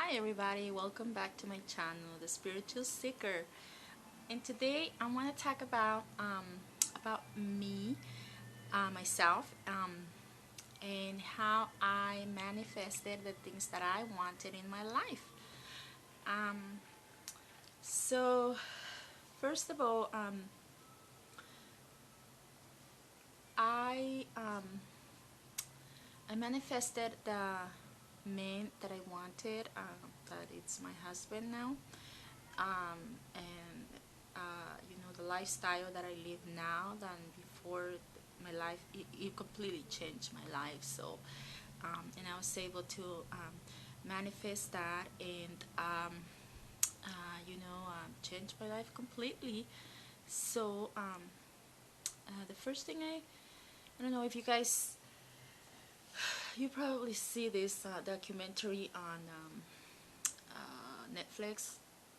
Hi everybody, welcome back to my channel, The Spiritual Seeker. And today I want to talk about me, myself, and how I manifested the things that I wanted in my life. Um, so first of all, I um, I manifested the man that I wanted. That it's my husband now. And the lifestyle that I live now than before. My life, it completely changed my life. So and I was able to manifest that and change my life completely. So the first thing, I don't know if you guys, you probably see this documentary on Netflix,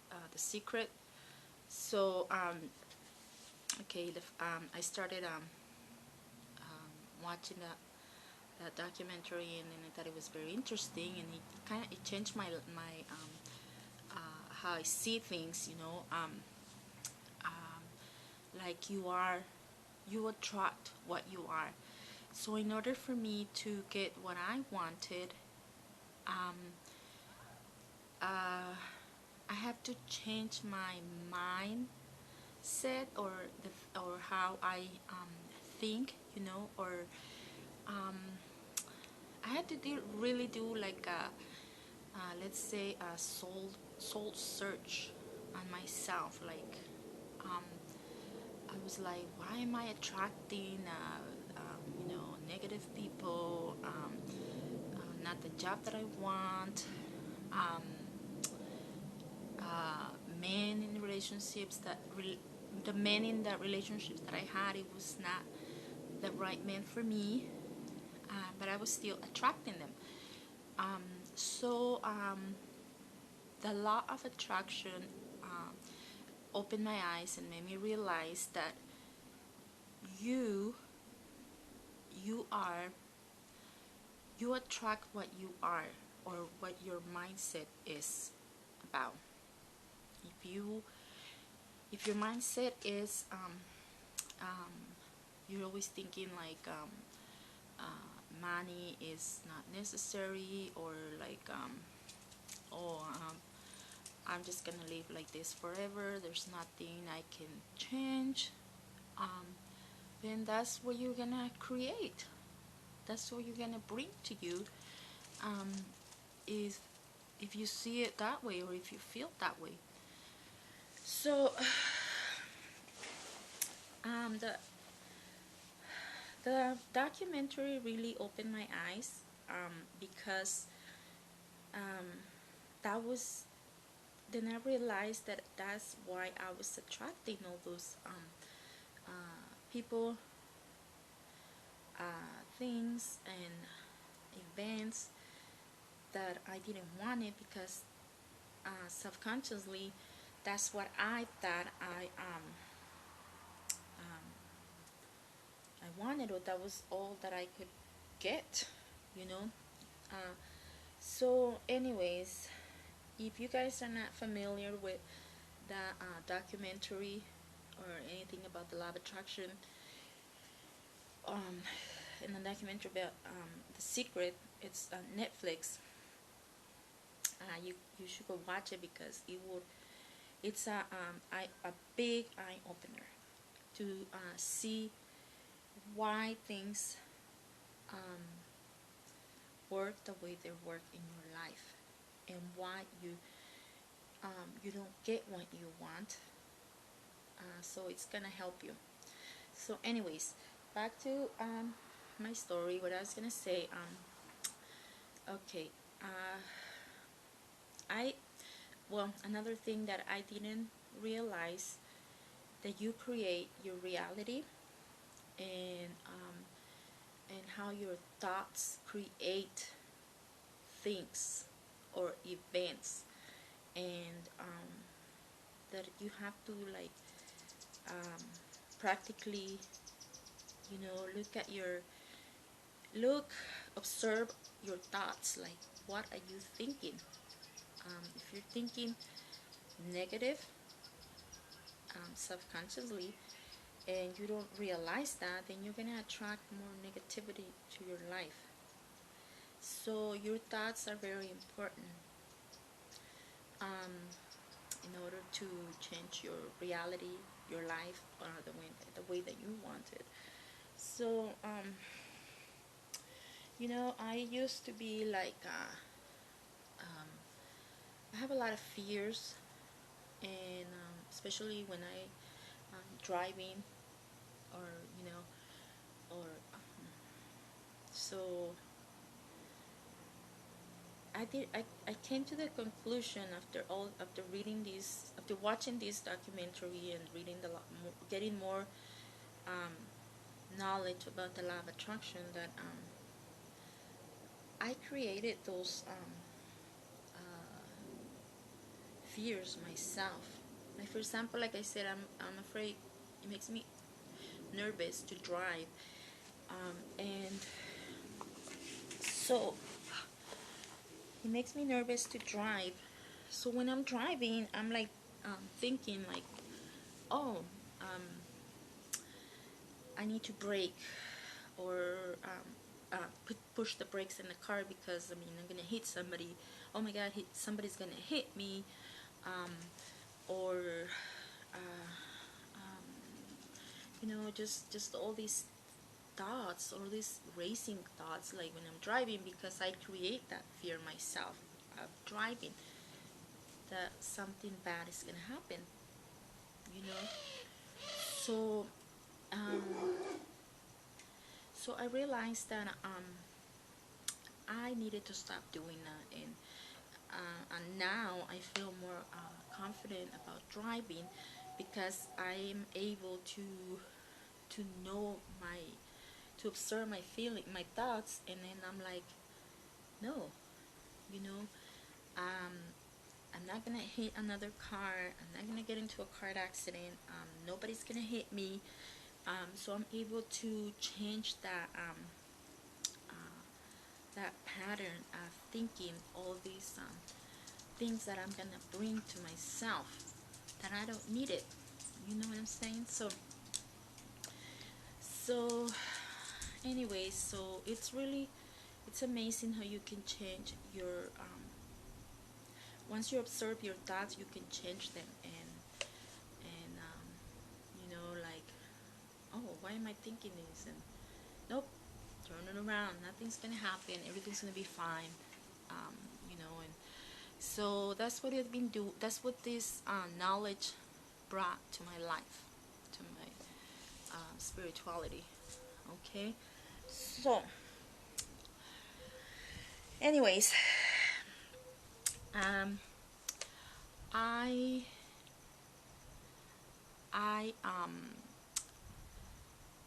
The Secret. So okay, I started watching that documentary, and I thought it was very interesting, and it changed my how I see things. Like you attract what you are. So in order for me to get what I wanted, um, I have to change my mindset, or how I think, or um, I had to really do like let's say a soul search on myself. Like um, I was like, why am I attracting negative people, not the job that I want, um, uh, men in relationships the men in the relationships that I had, it was not the right man for me, but I was still attracting them. Um, so the law of attraction opened my eyes and made me realize that you you are you attract what you are, or what your mindset is about. If your mindset is um, you're always thinking like money is not necessary, or like oh I'm just gonna live like this forever, there's nothing I can change, um, then that's what you're gonna create, that's what you're gonna bring to you. um, is if you see it that way, or if you feel that way. So the documentary really opened my eyes, because um, that was then I realized that that's why I was attracting all those people, things, and events that I didn't want it, because subconsciously that's what I thought I wanted, or that was all that I could get, you know. Uh, so, anyways, if you guys are not familiar with the documentary or anything about the law of attraction, um, in the documentary about The Secret, it's on Netflix. You should go watch it, because it's a big eye opener to see why things um, work the way they work in your life, and why you don't get what you want. So it's gonna help you. So anyways, back to my story. What I was gonna say. Okay. I Well, another thing that I didn't realize, that you create your reality, and how your thoughts create things or events, and that you have to, like, um, practically, look at look observe your thoughts, like what are you thinking, If you're thinking negative subconsciously and you don't realize that, then you're going to attract more negativity to your life. So your thoughts are very important in order to change your reality, your life, or the way that you want it. So, I used to be like, I have a lot of fears, and especially when I'm driving, or or so I came to the conclusion after reading this, after watching this documentary and reading getting more knowledge about the law of attraction, that I created those fears myself. Like, for example, like I said, I'm afraid. It makes me nervous to drive, and so it makes me nervous to drive. So when I'm driving, I'm like thinking like, oh, I need to brake, or push the brakes in the car, because I'm gonna hit somebody. Oh my God, somebody's gonna hit me, or uh, just all these thoughts, all these racing thoughts, like when I'm driving, because I create that fear myself of driving, that something bad is gonna happen, you know. So, um, so I realized that I needed to stop doing that, and now I feel more confident about driving, because I'm able to know to observe my feeling, my thoughts, and then I'm like, no, you know, um, I'm not gonna hit another car. I'm not gonna get into a car accident. Nobody's gonna hit me. So I'm able to change that pattern of thinking all these things that I'm gonna bring to myself, that I don't need it. You know what I'm saying? So anyway, so it's amazing how you can change your once you observe your thoughts, you can change them, and like, oh, why am I thinking this? And nope, turn it around. Nothing's gonna happen. Everything's gonna be fine. Um, and so that's what it's been do. That's what this knowledge brought to my life, to my spirituality. Okay, so anyways, um, I I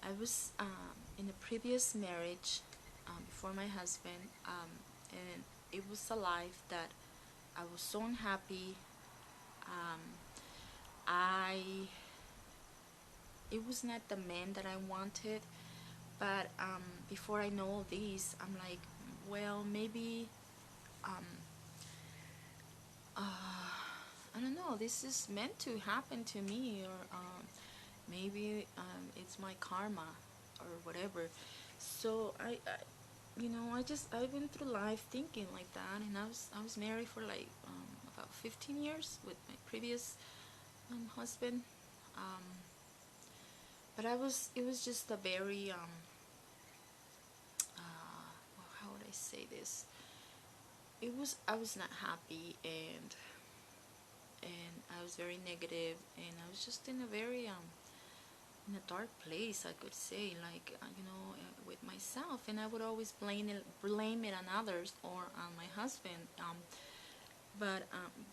I was in a previous marriage before my husband, and it was a life that I was so unhappy. Um, I It was not the man that I wanted, but before I know all this, I'm like, well, maybe um, I don't know. This is meant to happen to me, or maybe it's my karma, or whatever. So I went through life thinking like that, and I was married for like about 15 years with my previous husband. Um, but it was just a very how would I say this? I was not happy, and I was very negative, and I was just in a very in a dark place, I could say, like with myself, and I would always blame it on others, or on my husband, but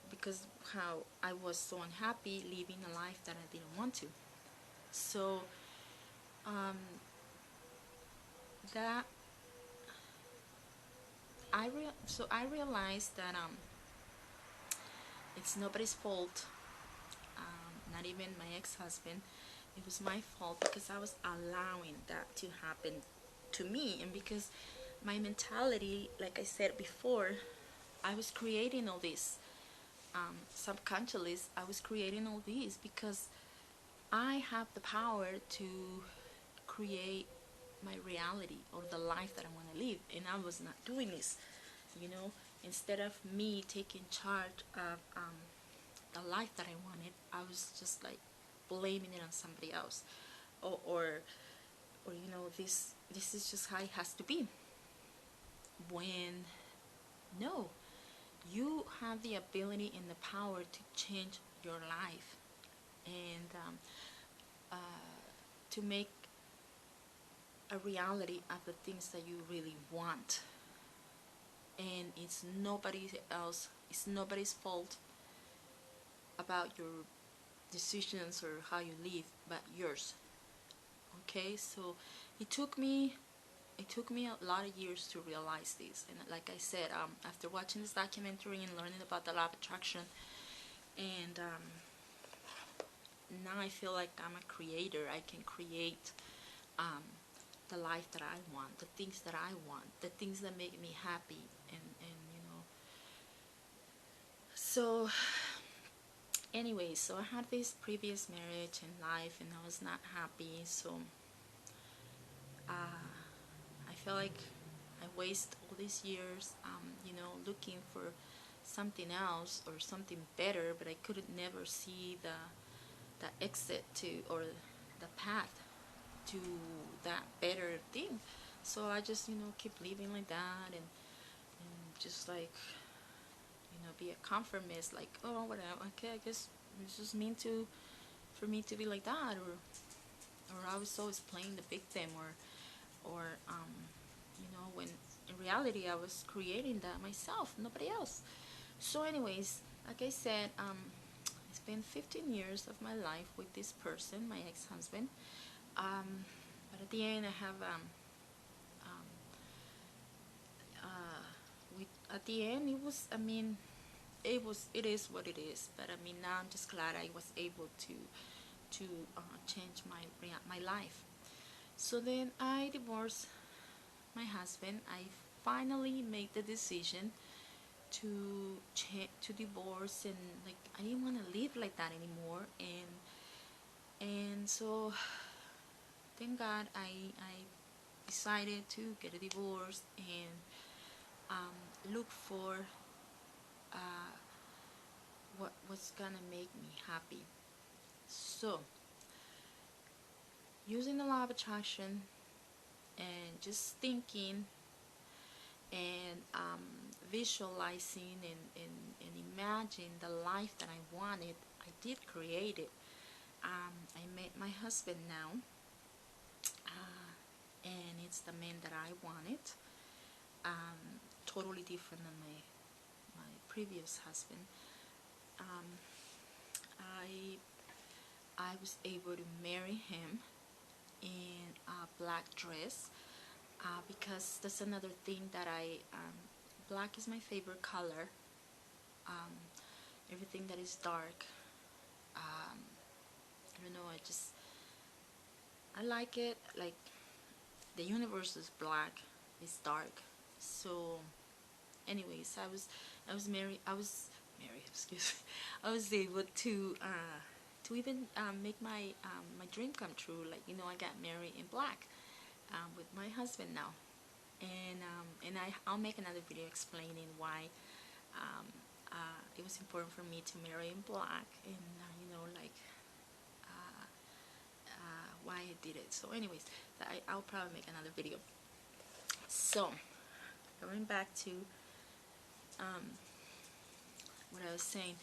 because how I was so unhappy living a life that I didn't want to. So um, that I realized that it's nobody's fault, not even my ex-husband. It was my fault, because I was allowing that to happen to me, and because my mentality, like I said before, I was creating all this, subconsciously I was creating all these because I have the power to create my reality or the life that I want to live, and I was not doing this, you know. Instead of me taking charge of the life that I wanted, I was just like blaming it on somebody else, or you know, this is just how it has to be. When no, you have the ability and the power to change your life, and to make a reality of the things that you really want. And it's nobody else, it's nobody's fault about your decisions or how you live but yours. Okay, so it took me a lot of years to realize this. And like I said, after watching this documentary and learning about the law of attraction, and now I feel like I'm a creator. I can create um, the life that I want, the things that I want, the things that make me happy, and you know. So anyway, so I had this previous marriage and life, and I was not happy. So I feel like I waste all these years, you know, looking for something else or something better, but I couldn't never see the exit to, or the path to that better thing. So I just, you know, keep living like that, and just like, you know, be a conformist, like, oh, whatever, okay, I guess it's just mean to, for me to be like that, or I was always playing the victim, or you know, when in reality I was creating that myself, nobody else. So anyways, like I said, it's been 15 years of my life with this person, my ex-husband. But at the end I have um, at the end it was, I mean, it is what it is. But I mean, now I'm just glad I was able to change my life. So then I divorced my husband. I finally made the decision to divorce, and like I didn't want to live like that anymore. And so thank God I decided to get a divorce and look for uh, what was gonna make me happy. So using the law of attraction and just thinking and visualizing and imagine the life that I wanted, I did create it. I met my husband now, and it's the man that I wanted. Totally different than my previous husband. Um, I I was able to marry him in a black dress, because that's another thing that black is my favorite color. Um, Everything that is dark, I don't know, I like it. Like, the universe is black, it's dark. So anyways, I was married, excuse me. I was able to even make my dream come true. Like, you know, I got married in black with my husband now. And I'll make another video explaining why um, it was important for me to marry in black, and you know, like why I did it. So anyways, I'll probably make another video. So going back to what I was saying.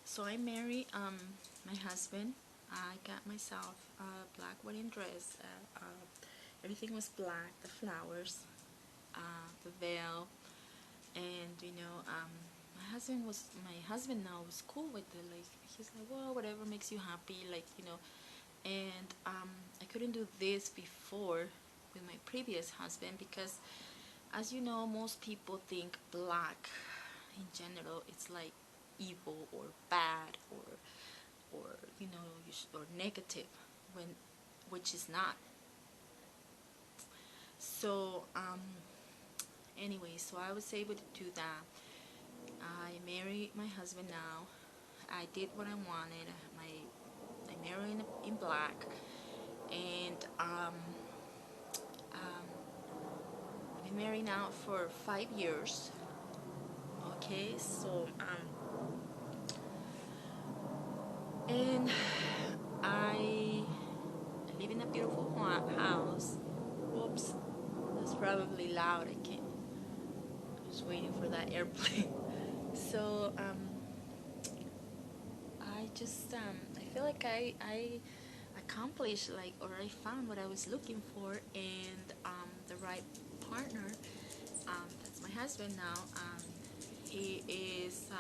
So I married my husband. I got myself a black wedding dress. Everything was black. The flowers, the veil, and you know, my husband now was cool with it. Like, he's like, well, whatever makes you happy, like, you know. And I couldn't do this before with my previous husband because, as you know, most people think black in general it's like evil or bad, or you know, or negative, when which is not. So anyway, so I was able to do that. I married with my husband now. I did what I wanted. I married in black, and I've been married now for 5 years. Okay, so and I live in a beautiful house. Whoops, that's probably loud. I was waiting for that airplane. So I feel like I accomplished, like, or I found what I was looking for, and the right partner. That's my husband now. He is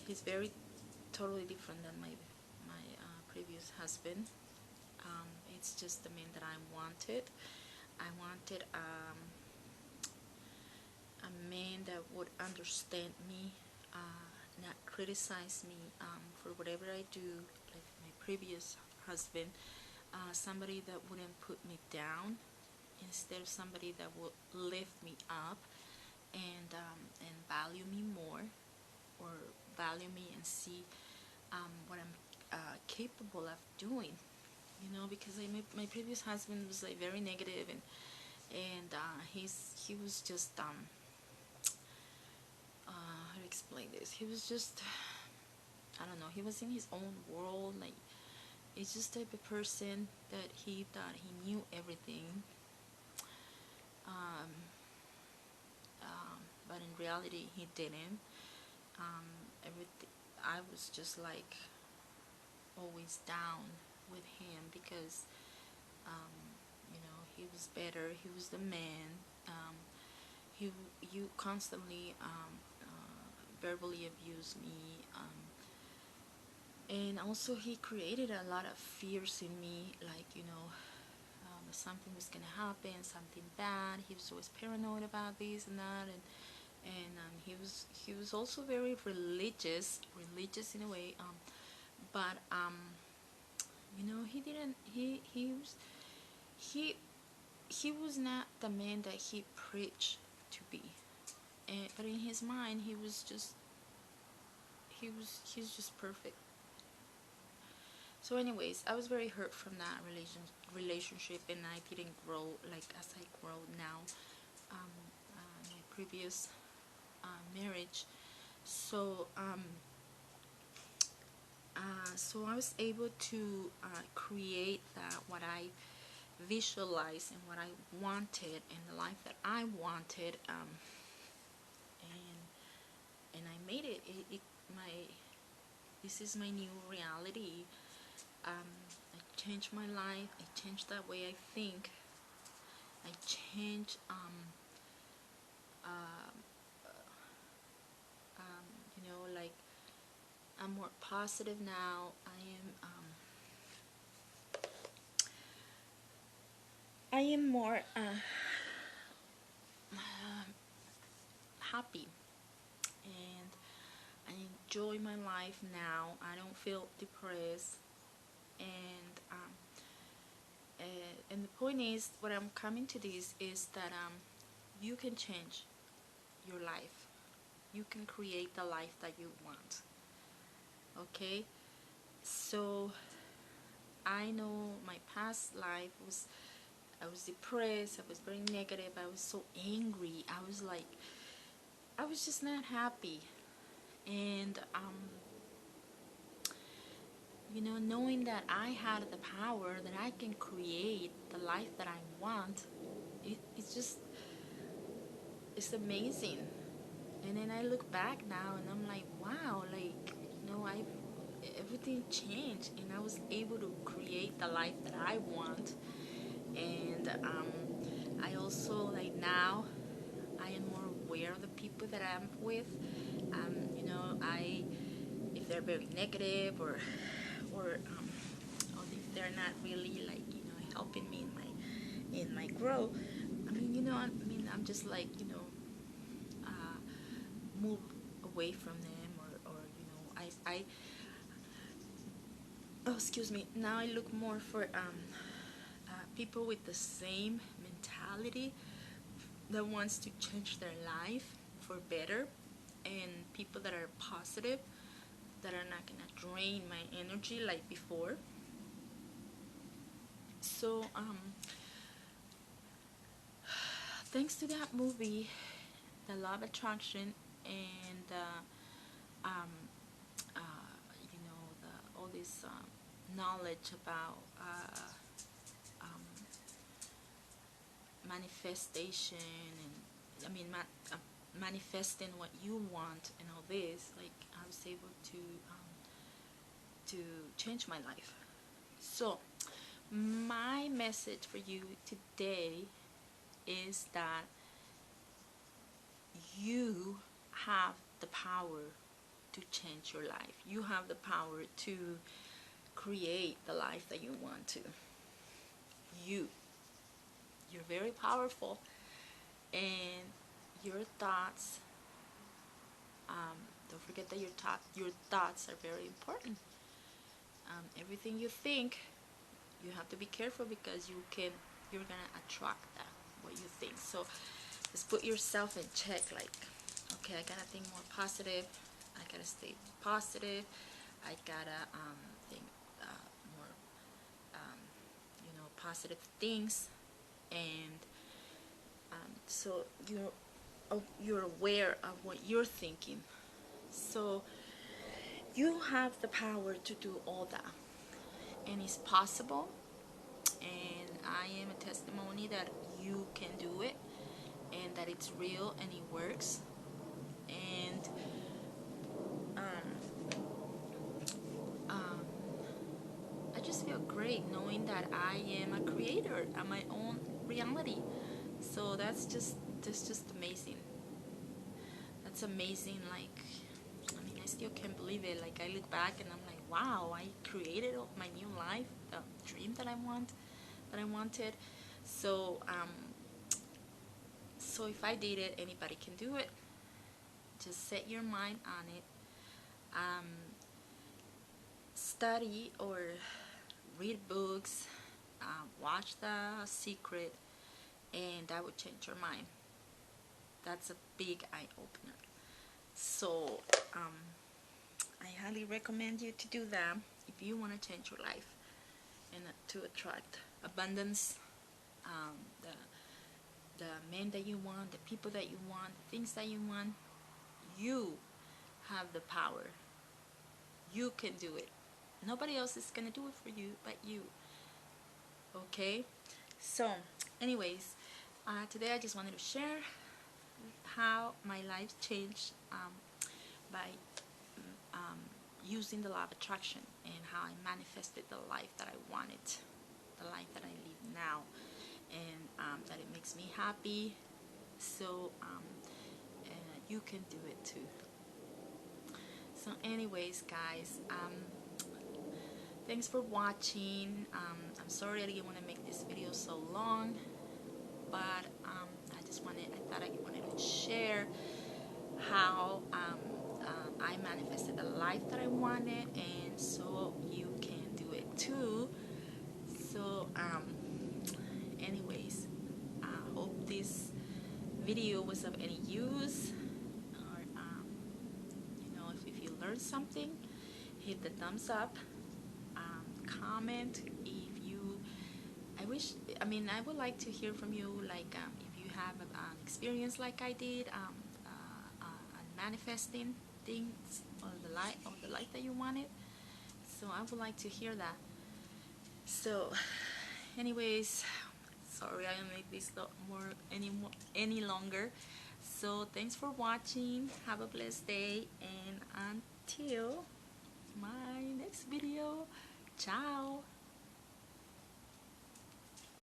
he's very totally different than my previous husband. It's just the man that I wanted. I wanted a man that would understand me, not criticize me for whatever I do, like my previous husband. Somebody that wouldn't put me down, instead of somebody that would lift me up and value me more, or value me and see what I'm capable of doing. Because my previous husband was like very negative, and he was just how to explain this? He was just, I don't know. He was in his own world. Like, he's just the type of person that he thought he knew everything. Um, but in reality, he didn't. Everything. I was just like always down with him because he was better. He was the man. He you constantly verbally abused me, and also he created a lot of fears in me, like, something was gonna happen, something bad. He was always paranoid about this and that, and he was also very religious in a way, but he didn't he he was not the man that he preached to be, but in his mind he's just perfect. So anyways, I was very hurt from that relationship, and I didn't grow like as I grow now, my previous marriage. So so I was able to create that what I visualized and what I wanted, and the life that I wanted, and I made it. This is my new reality. I changed my life. I changed that way I think. I changed like, I'm more positive now. I am more happy, and I enjoy my life now. I don't feel depressed, and and the point is, what I'm coming to this is that you can change your life. You can create the life that you want. Okay, so I know my past life was, I was depressed, I was very negative, I was so angry, I was just not happy. And knowing that I had the power, that I can create the life that I want, it's amazing. And then I look back now and I'm like, wow, like, I everything changed, and I was able to create the life that I want. And I also, like, now I am more aware of the people that I'm with. I if they're very negative, or if they're not really, like, helping me in my growth. I'm just like, uh, move away from them, or oh, excuse me. Now I look more for people with the same mentality, that wants to change their life for better. and people that are positive, that are not gonna drain my energy like before. So thanks to that movie, The Law of Attraction, and um, all this knowledge about um, manifestation, and manifesting what you want and all this, like I was able to change my life. So my message for you today is that you have the power to change your life. You have the power to create the life that you want to. You're very powerful, and your thoughts, don't forget that your thoughts are very important. Everything you think, you have to be careful, because you're gonna attract that, what you think. So just put yourself in check, like, okay, I gotta think more positive, I gotta stay positive, I gotta think more positive things. And so you're aware of what you're thinking. So you have the power to do all that, and it's possible. And I am a testimony that you can do it, and that it's real and it works. And I just feel great knowing that I am a creator of my own reality. So that's just amazing. That's amazing. Like, I still can't believe it. Like, I look back and I'm like, wow, I created my new life, the dream that I wanted. So so if I did it, anybody can do it. Just set your mind on it. Study or read books, watch The Secret, and that would change your mind. That's a big eye opener. So I highly recommend you to do that if you want to change your life and to attract abundance, the men that you want, the people that you want, the things that you want. You have the power. You can do it. Nobody else is gonna do it for you but you. Okay? So anyways, today I just wanted to share how my life changed by using the law of attraction, and how I manifested the life that I wanted, the life that I live now, and that it makes me happy. So you can do it too. So anyways, guys, thanks for watching. I'm sorry I didn't want to make this video so long, but I thought I wanted to share how I manifested the life that I wanted, and so you can do it too. So anyways, I hope this video was of any use, or if you learned something, hit the thumbs up, comment if you I would like to hear from you, like if you have an experience like I did, manifesting things, or the life that you wanted. So I would like to hear that. So anyways, sorry I don't make this any longer. So thanks for watching. Have a blessed day, and until my next video, ciao.